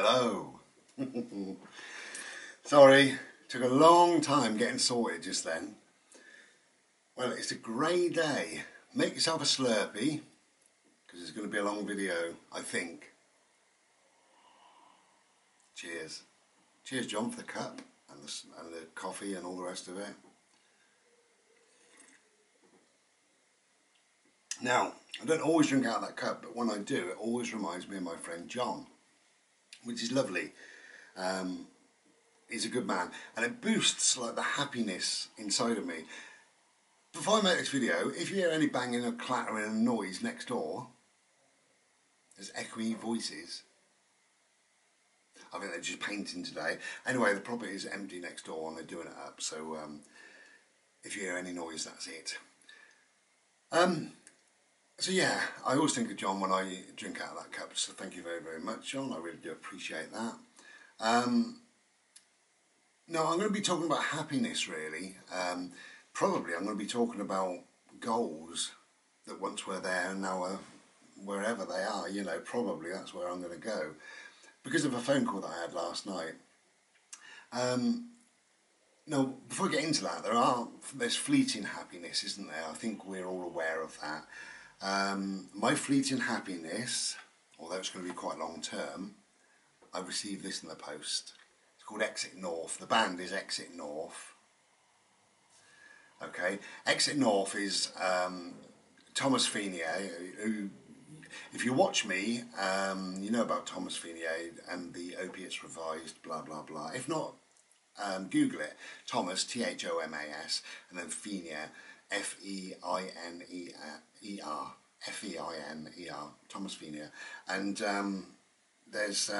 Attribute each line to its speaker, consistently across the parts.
Speaker 1: Hello. Sorry, took a long time getting sorted just then. Well, it's a grey day. Make yourself a Slurpee, because it's going to be a long video, I think. Cheers. Cheers, John, for the cup and the coffee and all the rest of it. Now, I don't always drink out of that cup, but when I do, it always reminds me of my friend John, which is lovely. He's a good man, and it boosts like the happiness inside of me. Before I make this video, if you hear any banging or clattering and noise next door, there's echoey voices. I think they're just painting today. Anyway, the property is empty next door and they're doing it up, so if you hear any noise, that's it. So yeah, I always think of John when I drink out of that cup, so thank you very, very much, John. I really do appreciate that. No, I'm going to be talking about happiness, really. Probably I'm going to be talking about goals that once were there and now are wherever they are, you know, probably that's where I'm going to go. Because of a phone call that I had last night. Now, before I get into that, there's fleeting happiness, isn't there? I think we're all aware of that. My fleeting happiness, although it's going to be quite long term, I received this in the post. It's called Exit North. The band is Exit North. Okay, Exit North is Thomas Fenier, who, if you watch me, you know about Thomas Fenier and the Opiates Revised, blah blah blah. If not, Google it. Thomas, Thomas, and then Fenier, F-E-I-N-E-R, F-E-I-N-E-R, Thomas Fenier. And there's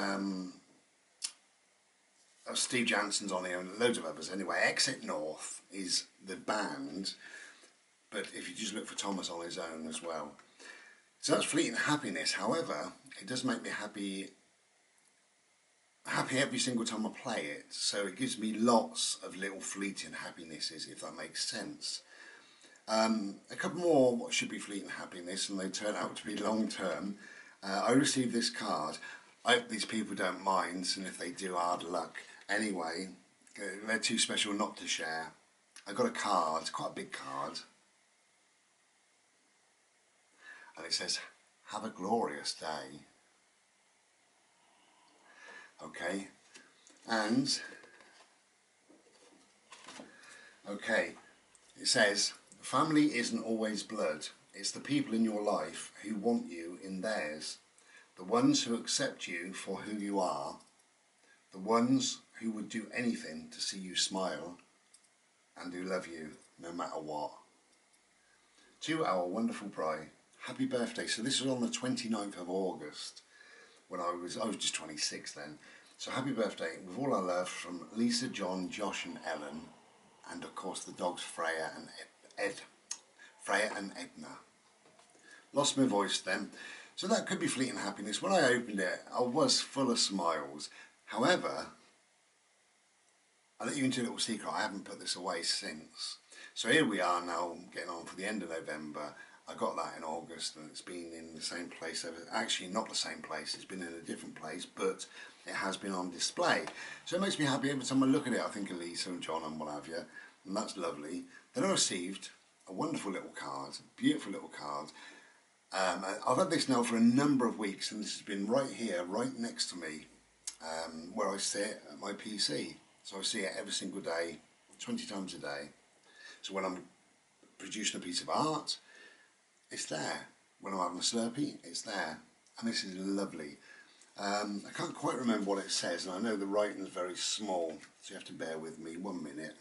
Speaker 1: Steve Jansen's on here and loads of others. Anyway, Exit North is the band, but if you just look for Thomas on his own as well. So that's fleeting happiness. However, it does make me happy every single time I play it. So it gives me lots of little fleeting happinesses, if that makes sense. A couple more what should be fleeting happiness, and they turn out to be long term. I received this card. I hope these people don't mind, and if they do, hard luck. Anyway, they're too special not to share. I got a card, quite a big card. And it says, "Have a glorious day." Okay, and it says, "Family isn't always blood. It's the people in your life who want you in theirs. The ones who accept you for who you are. The ones who would do anything to see you smile and who love you no matter what. To our wonderful bride, happy birthday." So this was on the 29th of August when I was just 26 then. So happy birthday with all our love from Lisa, John, Josh and Ellen, and of course the dogs Freya and Edna. Lost my voice then. So that could be fleeting happiness. When I opened it, I was full of smiles. However, I'll let you into a little secret, I haven't put this away since. So here we are now, getting on for the end of November. I got that in August and it's been in the same place ever. Actually not the same place, it's been in a different place, but it has been on display. So it makes me happy every time I look at it. I think of Lisa and John and what have you, and that's lovely. Then I received a wonderful little card, beautiful little card. I've had this now for a number of weeks, and this has been right here, right next to me, where I sit at my PC. So I see it every single day, 20 times a day. So when I'm producing a piece of art, it's there. When I'm having a Slurpee, it's there. And this is lovely. I can't quite remember what it says, and I know the writing is very small, so you have to bear with me 1 minute.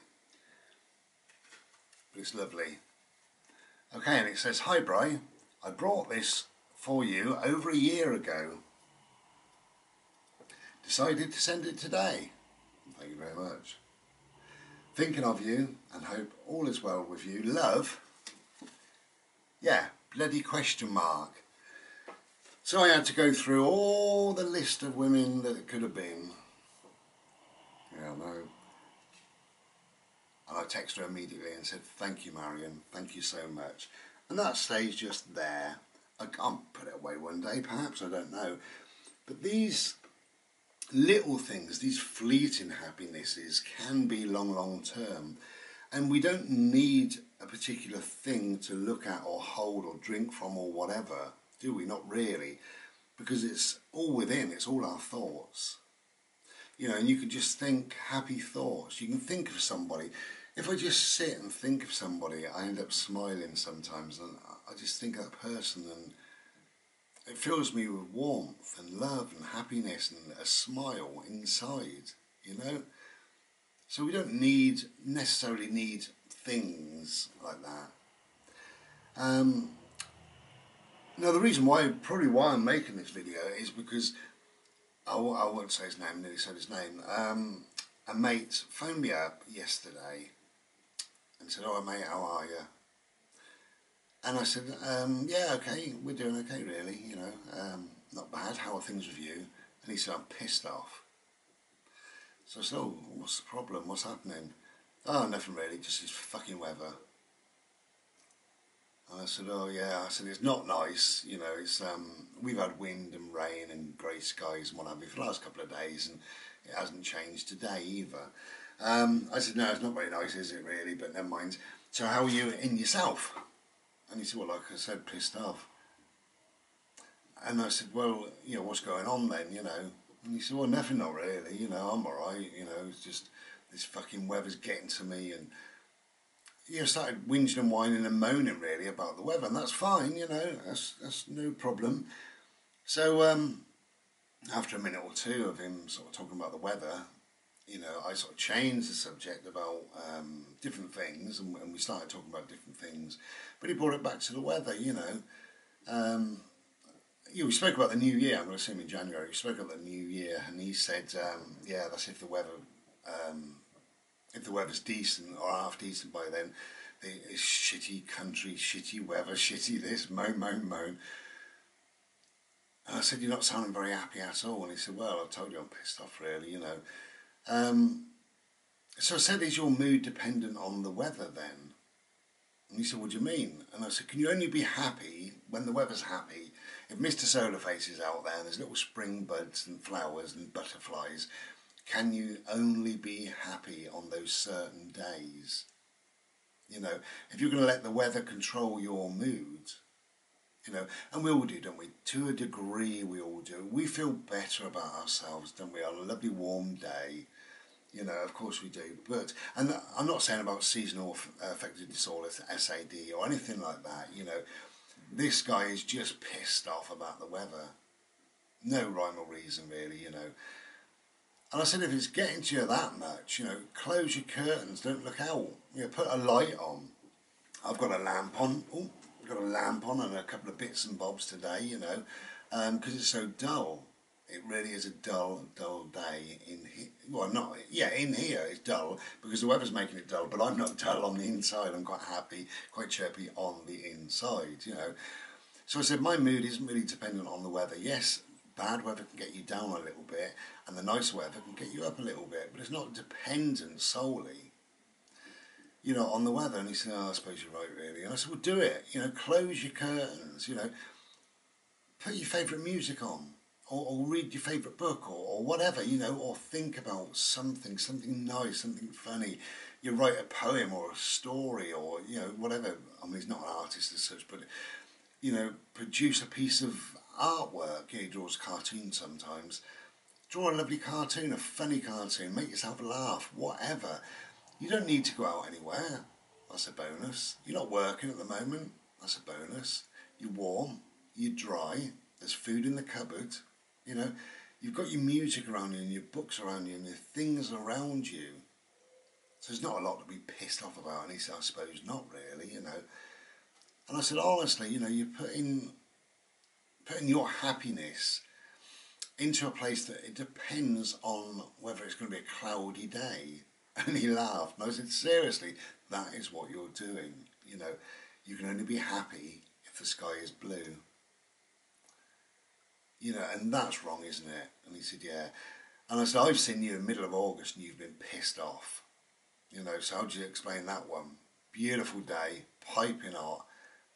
Speaker 1: But it's lovely. Okay, and it says, "Hi Bri, I brought this for you over a year ago. Decided to send it today. Thank you very much. Thinking of you and hope all is well with you. Love." Yeah, bloody question mark. So I had to go through all the list of women that it could have been. Yeah, I know. And I texted her immediately and said, "Thank you, Marion, thank you so much." And that stays just there. I can't put it away one day, perhaps, I don't know. But these little things, these fleeting happinesses can be long term, and we don't need a particular thing to look at or hold or drink from or whatever, do we? Not really, because it's all within, it's all our thoughts. You know, and you can just think happy thoughts. You can think of somebody. If I just sit and think of somebody, I end up smiling sometimes, and I just think of that person, and it fills me with warmth and love and happiness and a smile inside, you know? So we don't necessarily need things like that. Now the reason why, probably why I'm making this video is because, I won't say his name, nearly said his name, a mate phoned me up yesterday and said, "Oh mate, how are you?" And I said, "Yeah, okay, we're doing okay really, you know, not bad, how are things with you?" And he said, "I'm pissed off." So I said, "Oh, what's the problem, what's happening?" "Oh, nothing really, just this fucking weather." And I said, "Oh yeah," I said, "it's not nice, you know, it's we've had wind and rain and grey skies and what have you for the last couple of days, and it hasn't changed today either." I said, "No, it's not very nice, is it really, but never mind. So how are you in yourself?" And he said, "Well, like I said, pissed off." And I said, "Well, you know, what's going on then, you know?" And he said, "Well, nothing, not really, you know, I'm alright, you know, it's just this fucking weather's getting to me." And you know, started whinging and whining and moaning really about the weather, and that's fine, you know, that's no problem. So after a minute or two of him sort of talking about the weather, you know, I sort of changed the subject about different things, and we started talking about different things, but he brought it back to the weather, you know. Yeah, we spoke about the new year. I'm going to see him in January. We spoke about the new year, and he said, "Yeah, that's if the weather's decent or half decent by then. It's shitty country, shitty weather, shitty this, moan, moan, moan." And I said, "You're not sounding very happy at all." And he said, "Well, I told you I'm pissed off, really, you know." So I said, "Is your mood dependent on the weather then?" And he said, "What do you mean?" And I said, "Can you only be happy when the weather's happy? If Mr. Solarface is out there and there's little spring buds and flowers and butterflies, can you only be happy on those certain days? You know, if you're going to let the weather control your mood, you know, and we all do, don't we? To a degree, we all do. We feel better about ourselves, don't we? On a lovely warm day, you know, of course we do. But, and I'm not saying about seasonal affective disorder, SAD, or anything like that, you know. This guy is just pissed off about the weather. No rhyme or reason, really, you know. And I said, if it's getting to you that much, you know, close your curtains, don't look out. You know, put a light on. I've got a lamp on. Oh, I've got a lamp on and a couple of bits and bobs today, you know, because it's so dull. It really is a dull day in here. Well, not, yeah, in here it's dull because the weather's making it dull, but I'm not dull on the inside. I'm quite happy, quite chirpy on the inside, you know. So I said, my mood isn't really dependent on the weather. Yes, bad weather can get you down a little bit, and the nice weather can get you up a little bit, but it's not dependent solely, you know, on the weather. And he said, "Oh, I suppose you're right, really." And I said, "Well, do it. You know, close your curtains, you know, put your favourite music on, or read your favourite book, or whatever, you know, or think about something nice, something funny. You write a poem or a story, or, you know, whatever. I mean, he's not an artist as such, but, you know, produce a piece of artwork." You know, he draws cartoons sometimes. Draw a lovely cartoon, a funny cartoon, make yourself laugh, whatever. You don't need to go out anywhere. That's a bonus. You're not working at the moment. That's a bonus. You're warm, you're dry, there's food in the cupboard, you know, you've got your music around you and your books around you and your things around you. So there's not a lot to be pissed off about. And he said, "I suppose not really, you know." And I said, honestly, you know, you're putting your happiness into a place that it depends on whether it's going to be a cloudy day. And he laughed. And I said, seriously, that is what you're doing. You know, you can only be happy if the sky is blue. You know, and that's wrong, isn't it? And he said, yeah. And I said, I've seen you in the middle of August and you've been pissed off. You know, so how do you explain that one? Beautiful day, piping hot,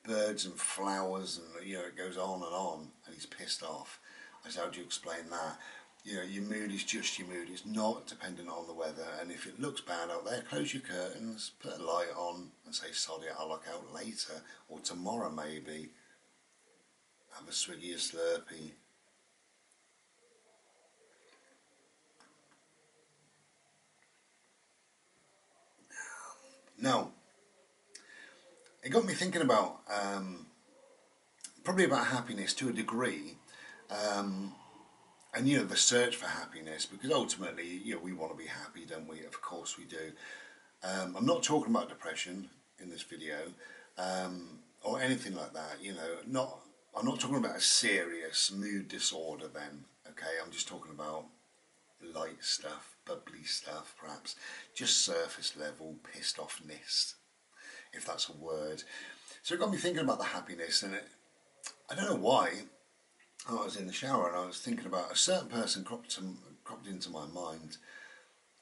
Speaker 1: birds and flowers, and, you know, it goes on, and he's pissed off. I said, how do you explain that? You know, your mood is just your mood. It's not dependent on the weather. And if it looks bad out there, close your curtains, put a light on and say, sod it, I'll look out later. Or tomorrow maybe. Have a swiggy, a slurpee. Now, it got me thinking about, probably about happiness to a degree. And, you know, the search for happiness, because ultimately, you know, we want to be happy, don't we? Of course we do. I'm not talking about depression in this video, or anything like that, you know. I'm not talking about a serious mood disorder then, okay? I'm just talking about light stuff, bubbly stuff, perhaps. Just surface level pissed offness, if that's a word. So it got me thinking about the happiness, and I don't know why. I was in the shower and I was thinking about a certain person cropped into my mind,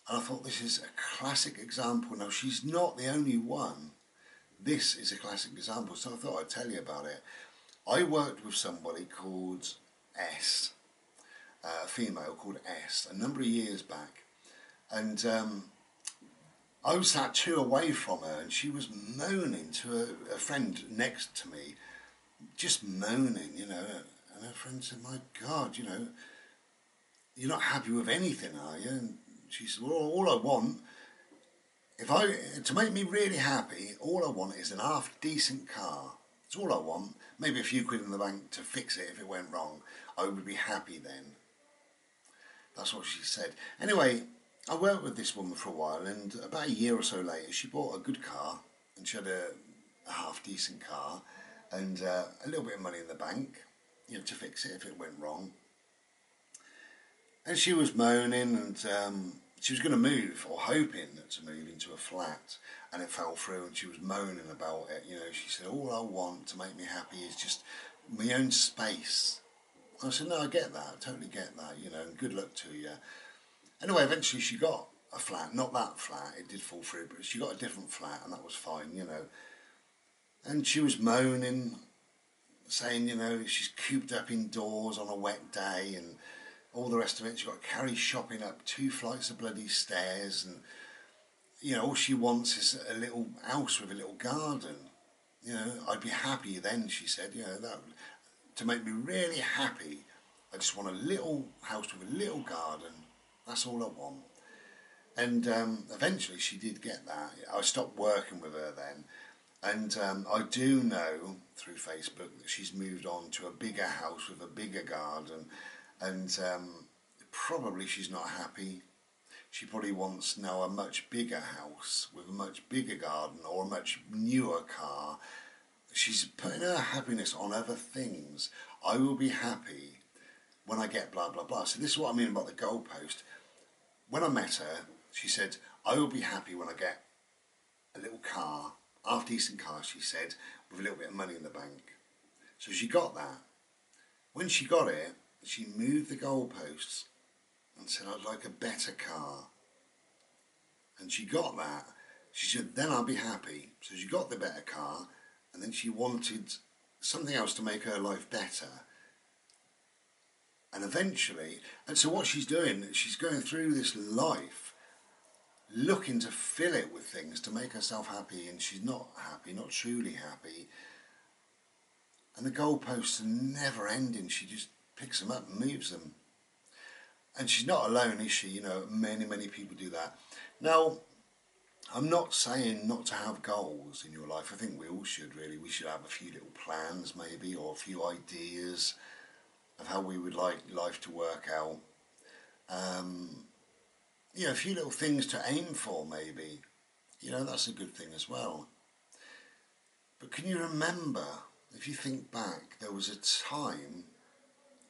Speaker 1: and I thought, this is a classic example. Now, she's not the only one. This is a classic example, so I thought I'd tell you about it. I worked with somebody called S, a female called S, a number of years back, and I was sat 2 away from her, and she was moaning to a friend next to me, just moaning, you know. And her friend said, my God, you know, you're not happy with anything, are you? And she said, well, all I want, to make me really happy, all I want is an half decent car. That's all I want. Maybe a few quid in the bank to fix it if it went wrong. I would be happy then. That's what she said. Anyway, I worked with this woman for a while, and about a year or so later, she bought a good car, and she had a half decent car, and a little bit of money in the bank, you know, to fix it if it went wrong. And she was moaning, and she was going to move, or hoping to move into a flat, and it fell through, and she was moaning about it. You know, she said, all I want to make me happy is just my own space. I said, no, I get that, I totally get that, you know, and good luck to you. Anyway, eventually she got a flat, not that flat, it did fall through, but she got a different flat, and that was fine, you know. And she was moaning, saying, you know, she's cooped up indoors on a wet day and all the rest of it. She's got to carry shopping up 2 flights of bloody stairs, and, you know, all she wants is a little house with a little garden. You know, I'd be happy then, she said, you know, to make me really happy, I just want a little house with a little garden. That's all I want. And eventually she did get that. I stopped working with her then. And I do know through Facebook that she's moved on to a bigger house with a bigger garden, and probably she's not happy. She probably wants now a much bigger house with a much bigger garden or a much newer car. She's putting her happiness on other things. I will be happy when I get blah blah blah. So this is what I mean about the goalpost. When I met her, she said, I will be happy when I get a little car, half decent car, she said, with a little bit of money in the bank. So she got that. When she got it, she moved the goalposts and said, I'd like a better car. And she got that. She said, then I'll be happy. So she got the better car, and then she wanted something else to make her life better. And eventually, and so what she's doing, she's going through this life looking to fill it with things to make herself happy, and she's not happy, not truly happy. And the goalposts are never ending. She just picks them up and moves them. And she's not alone, is she? You know, many people do that. Now, I'm not saying not to have goals in your life. I think we all should, really. We should have a few little plans, maybe, or a few ideas of how we would like life to work out. You know, a few little things to aim for, maybe. You know, that's a good thing as well. But can you remember, if you think back, there was a time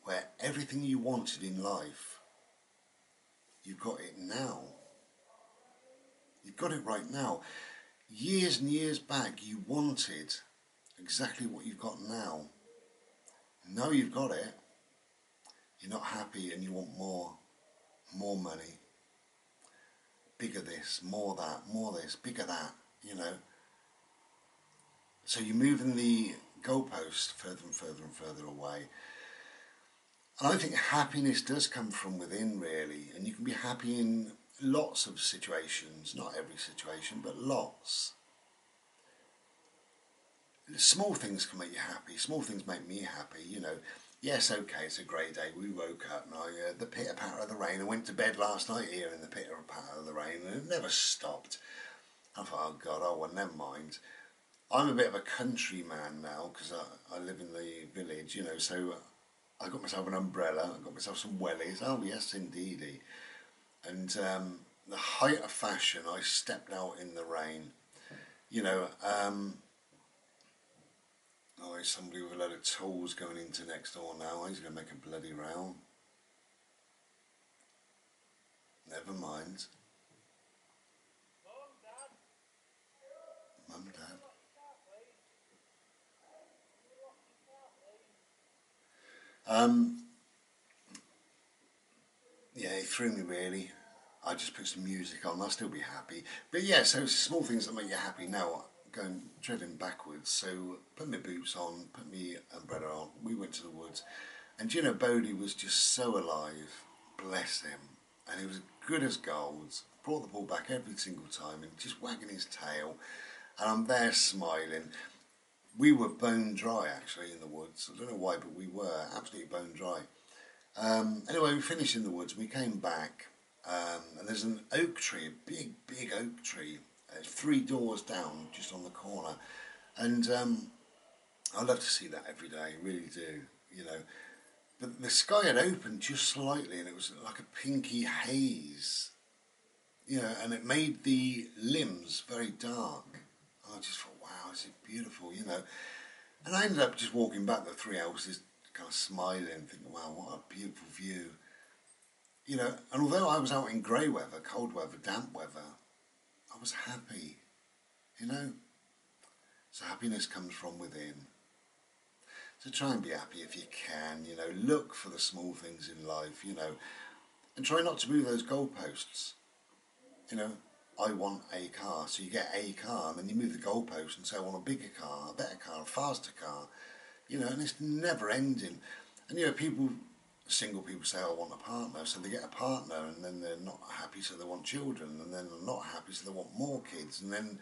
Speaker 1: where everything you wanted in life, you've got it now. You've got it right now. Years and years back, you wanted exactly what you've got now. Now you've got it, you're not happy and you want more money. Bigger this, more that, more this, bigger that, you know. So you're moving the goalpost further and further and further away. And I think happiness does come from within, really, and you can be happy in lots of situations, not every situation, but lots. Small things can make you happy. Small things make me happy, you know. Yes, okay, it's a grey day. We woke up and I heard the pitter-patter of the rain. I went to bed last night hearing the pitter-patter of the rain and it never stopped. I thought, oh God, oh well, never mind. I'm a bit of a country man now because I live in the village, you know, so I got myself an umbrella, I got myself some wellies. Oh yes, indeedy. And the height of fashion, I stepped out in the rain. You know, oh, there's somebody with a load of tools going into next door now. He's going to make a bloody row. Never mind. Mum, Dad. Yeah, he threw me really. I just put some music on, I'll still be happy. But yeah, so it's small things that make you happy. Now, going treading backwards, so put my boots on, put my umbrella on, we went to the woods. And you know, Bodie was just so alive, bless him. And he was good as gold, brought the ball back every single time and just wagging his tail. And I'm there smiling. We were bone dry actually in the woods. I don't know why, but we were absolutely bone dry. Anyway, we finished in the woods. We came back, and there's an oak tree, a big oak tree. It's 3 doors down, just on the corner. And I love to see that every day, really do. You know, but the sky had opened just slightly, and it was like a pinky haze. You know, and it made the limbs very dark. And I just thought, wow, this is beautiful. You know, and I ended up just walking back the 3 houses, kind of smiling, thinking, wow, what a beautiful view. You know, and although I was out in grey weather, cold weather, damp weather, I was happy, you know. So happiness comes from within. So try and be happy if you can, you know. Look for the small things in life, you know. And try not to move those goalposts. You know, I want a car, so you get a car, and then you move the goalpost and say, I want a bigger car, a better car, a faster car. You know, and it's never ending. And you know, single people say, I want a partner, so they get a partner, and then they're not happy, so they want children, and then they're not happy, so they want more kids, and then,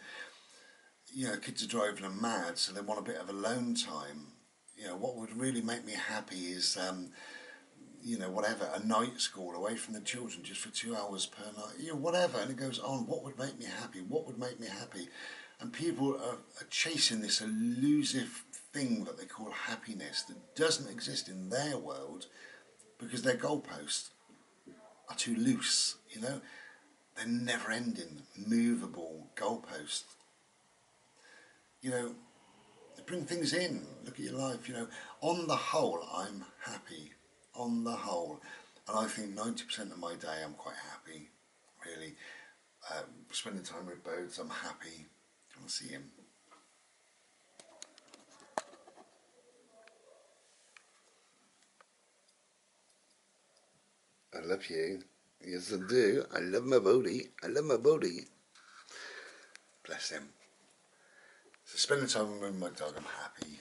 Speaker 1: you know, kids are driving them mad, so they want a bit of alone time. You know, what would really make me happy is, you know, whatever, a night school away from the children just for 2 hours per night, you know, whatever, and it goes on. What would make me happy? What would make me happy? And people are chasing this elusive thing that they call happiness that doesn't exist in their world because their goalposts are too loose, you know. They're never ending, movable goalposts. You know, they bring things in. Look at your life, you know. On the whole, I'm happy. On the whole. And I think 90% of my day I'm quite happy, really. Spending time with birds, I'm happy. I want to see him. I love you. Yes, I do. I love my Bodie. I love my Bodie. Bless him. So spending time with my dog, I'm happy.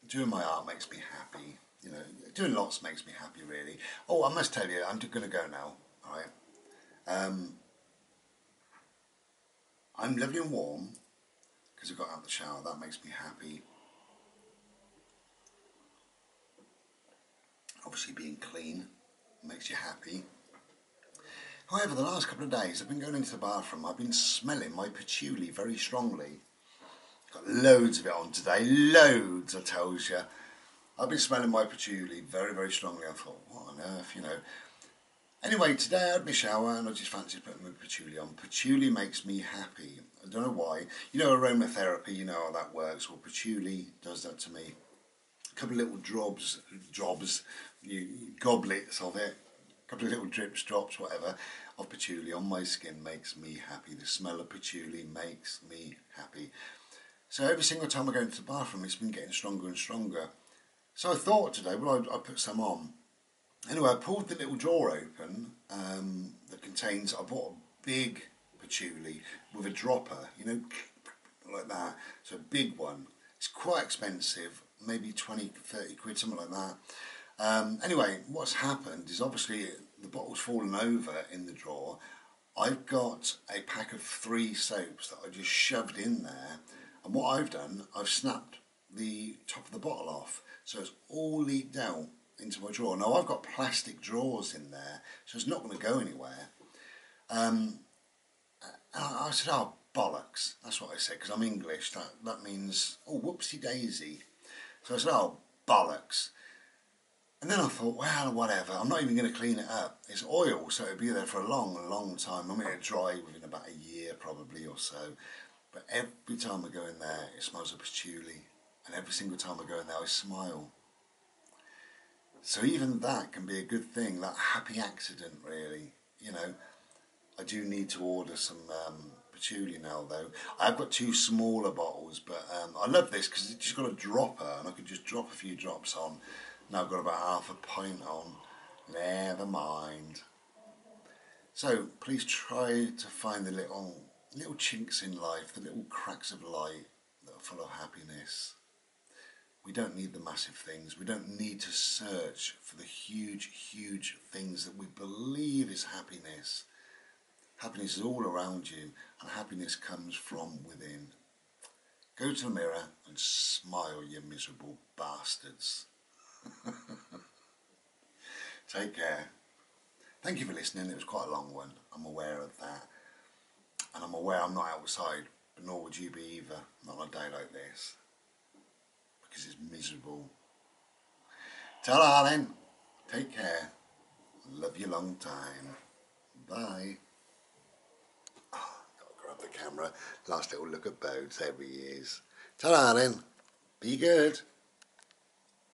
Speaker 1: Doing my art makes me happy. You know, doing lots makes me happy, really. Oh, I must tell you, I'm going to go now. All right. I'm lovely and warm because I got out of the shower. That makes me happy. Obviously, being clean makes you happy. However, the last couple of days I've been going into the bathroom, I've been smelling my patchouli very strongly. Got loads of it on today, loads I tells you. I've been smelling my patchouli very strongly. I thought, what on earth, you know. Anyway, today I had my shower and I just fancied putting my patchouli on. Patchouli makes me happy. I don't know why. You know, aromatherapy, you know how that works. Well, patchouli does that to me. A couple of little goblets of it, a couple of little drips, drops, whatever, of patchouli on my skin makes me happy. The smell of patchouli makes me happy. So every single time I go into the bathroom, it's been getting stronger and stronger. So I thought today, well, I'll put some on. Anyway, I pulled the little drawer open that contains, I bought a big patchouli with a dropper, you know, like that. So a big one. It's quite expensive. maybe 20, 30 quid, something like that. Anyway, what's happened is obviously the bottle's fallen over in the drawer. I've got a pack of 3 soaps that I just shoved in there, and what I've done, I've snapped the top of the bottle off, so it's all leaked out into my drawer. Now I've got plastic drawers in there, so it's not going to go anywhere. And I said, oh bollocks, that's what I said, because I'm English, that means, oh whoopsie daisy. So I said, oh bollocks. And then I thought, well, whatever, I'm not even going to clean it up. It's oil, so it'll be there for a long, long time. I mean, it'll dry within about a year probably or so. But every time I go in there, it smells of patchouli. And every single time I go in there, I smile. So even that can be a good thing, that happy accident, really. You know, I do need to order some patchouli now, though. I've got 2 smaller bottles, but I love this because it's just got a dropper, and I can just drop a few drops on. Now I've got about half a pint on. Never mind. So please try to find the little chinks in life, the little cracks of light that are full of happiness. We don't need the massive things. We don't need to search for the huge, huge things that we believe is happiness. Happiness is all around you, and happiness comes from within. Go to the mirror and smile, you miserable bastards. Take care. Thank you for listening. It was quite a long one. I'm aware of that. And I'm aware I'm not outside, but nor would you be either. Not on a day like this. Because it's miserable. Ta-da then. Take care. Love you long time. Bye. Oh, gotta grab the camera. Last little look at boats. There he is. Ta-da then. Be good.